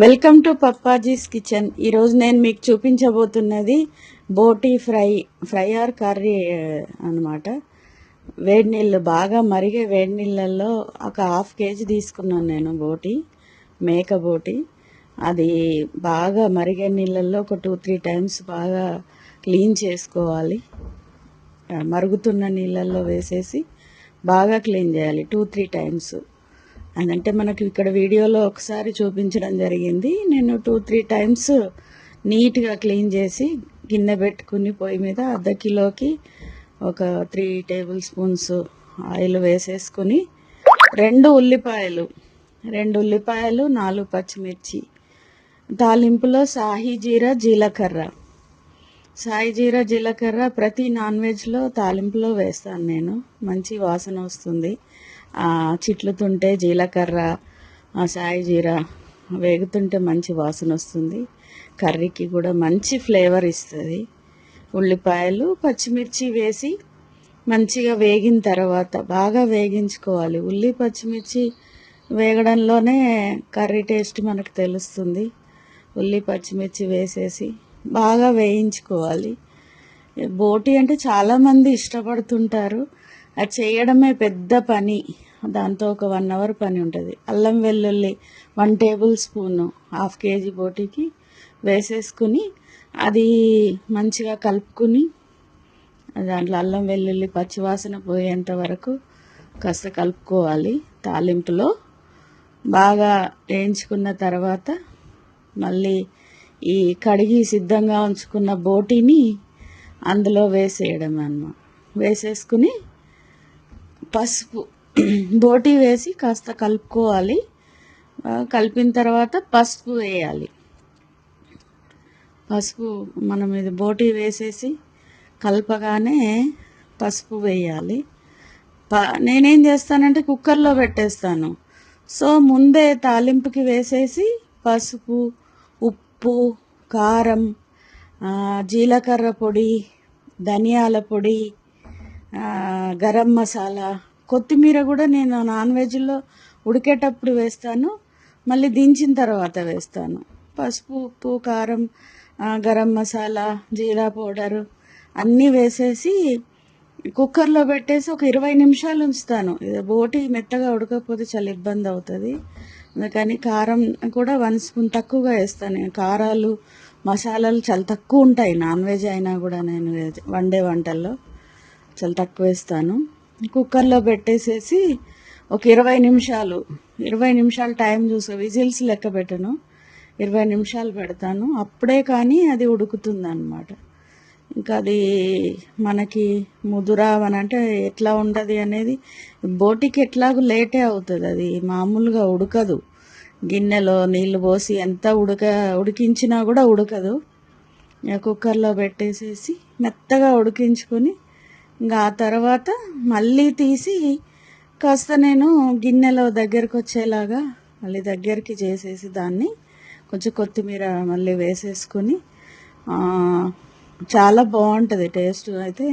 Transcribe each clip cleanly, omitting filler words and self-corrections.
Welcome to పప్పాజీస్ kitchen. ఈరోజు నేను మీకు చూపించబోతున్నది బోటీ ఫ్రై ఆర్ కర్రీ అనమాట. వేడి నీళ్ళు బాగా మరిగే వేడి నీళ్ళల్లో ఒక 1/2 kg తీసుకున్నాను నేను మేక బోటీ. అది బాగా మరిగే నీళ్ళల్లో ఒక 2-3 times బాగా క్లీన్ చేసుకోవాలి. మరుగుతున్న నీళ్ళల్లో వేసేసి బాగా క్లీన్ చేయాలి 2-3 times. అదంటే మనకు ఇక్కడ వీడియోలో ఒకసారి చూపించడం జరిగింది. నేను 2-3 times నీట్గా క్లీన్ చేసి గిన్నె పెట్టుకుని పొయ్యి మీద 1/2 కిలోకి ఒక 3 tablespoons ఆయిల్ వేసేసుకుని 2 ఉల్లిపాయలు 4 పచ్చిమిర్చి, తాలింపులో సాయి జీలకర్ర ప్రతి నాన్ వెజ్లో తాలింపులో వేస్తాను నేను. మంచి వాసన వస్తుంది. చిట్లుతుంటే జీలకర్ర, సాయి జీరా వేగుతుంటే మంచి వాసన వస్తుంది. కర్రీకి కూడా మంచి ఫ్లేవర్ ఇస్తుంది. ఉల్లిపాయలు పచ్చిమిర్చి వేసి మంచిగా వేగిన తర్వాత బాగా వేగించుకోవాలి. పచ్చిమిర్చి వేగడంలోనే కర్రీ టేస్ట్ మనకు తెలుస్తుంది. పచ్చిమిర్చి వేసేసి బాగా వేయించుకోవాలి. బోటీ అంటే చాలామంది ఇష్టపడుతుంటారు. అది చేయడమే పెద్ద పని. దాంతో ఒక 1 hour పని ఉంటుంది. అల్లం వెల్లుల్లి 1 tablespoon 1/2 kg బోటీకి వేసేసుకుని అది మంచిగా కలుపుకుని దాంట్లో అల్లం వెల్లుల్లి పచ్చివాసన పోయేంత వరకు కాస్త కలుపుకోవాలి. తాలింపులో బాగా వేయించుకున్న తర్వాత మళ్ళీ ఈ కడిగి సిద్ధంగా ఉంచుకున్న బోటీని అందులో వేసేయడం అన్నమాట. వేసేసుకుని పసుపు బోటీ వేసి కాస్త కలుపుకోవాలి. కలిపిన తర్వాత పసుపు వేయాలి. పసుపు మనం ఇది బోటీ వేసేసి కలపగానే పసుపు వేయాలి. నేనేం చేస్తానంటే కుక్కర్లో పెట్టేస్తాను. సో ముందే తాలింపుకి వేసేసి పసుపు, ఉప్పు, కారం, జీలకర్ర పొడి, ధనియాల పొడి, గరం మసాలా, కొత్తిమీర కూడా నేను నాన్ వెజ్లో ఉడికేటప్పుడు వేస్తాను, మళ్ళీ దించిన తర్వాత వేస్తాను. పసుపు, ఉప్పు, కారం, గరం మసాలా, జీరా పౌడరు అన్నీ వేసేసి కుక్కర్లో పెట్టేసి ఒక 20 నిమిషాలు ఉంచుతాను. బోటీ మెత్తగా ఉడకపోతే చాలా ఇబ్బంది అవుతుంది. అందుకని కారం కూడా 1 spoon తక్కువగా వేస్తాను. కారాలు మసాలాలు చాలా తక్కువ ఉంటాయి నాన్ వెజ్ అయినా కూడా. నేను వండే వంటల్లో చాలా తక్కువ వేస్తాను. కుక్కర్లో పెట్టేసేసి ఒక 20 నిమిషాలు టైం చూసి విజిల్స్ లెక్క పెట్టను. 20 నిమిషాలు పెడతాను. అప్పుడే కానీ అది ఉడుకుతుంది అన్నమాట. ఇంకా అది మనకి అంటే ఎట్లా ఉంటుంది అనేది బోటీకి ఎట్లాగూ లేటే అవుతుంది. అది మామూలుగా ఉడకదు. గిన్నెలో నీళ్లు పోసి ఎంత ఉడికించినా కూడా ఉడకదు. కుక్కర్లో పెట్టేసేసి మెత్తగా ఉడికించుకొని ఇంకా ఆ తర్వాత మళ్ళీ తీసి కాస్త నేను గిన్నెలో దగ్గరకు వచ్చేలాగా మళ్ళీ దగ్గరికి చేసేసి దాన్ని కొంచెం కొత్తిమీర మళ్ళీ వేసేసుకొని చాలా బాగుంటుంది టేస్ట్. అయితే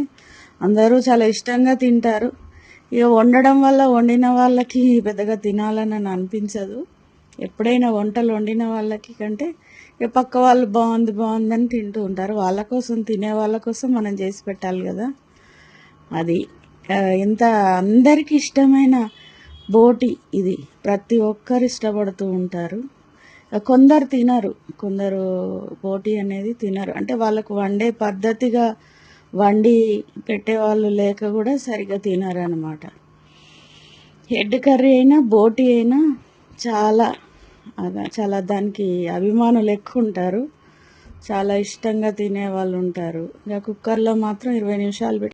అందరూ చాలా ఇష్టంగా తింటారు. ఇక వండడం వల్ల వండిన వాళ్ళకి పెద్దగా తినాలని అనిపించదు. ఎప్పుడైనా వంటలు వండిన వాళ్ళకి కంటే ఇక పక్క వాళ్ళు బాగుందని తింటూ ఉంటారు. వాళ్ళ కోసం తినే వాళ్ళ కోసం మనం చేసి పెట్టాలి కదా. అది ఎంత అందరికీ ఇష్టమైన బోటీ ఇది. ప్రతి ఒక్కరు ఇష్టపడుతూ ఉంటారు. కొందరు తినరు, కొందరు బోటీ అనేది తినరు. అంటే వాళ్ళకు వండే పద్ధతిగా వండి పెట్టేవాళ్ళు లేక కూడా సరిగ్గా తినరు అనమాట. హెడ్ కర్రీ అయినా బోటీ అయినా చాలా దానికి అభిమానులు ఎక్కువ ఉంటారు. చాలా ఇష్టంగా తినే వాళ్ళు ఉంటారు. ఇక కుక్కర్లో మాత్రం 20 నిమిషాలు పెట్టి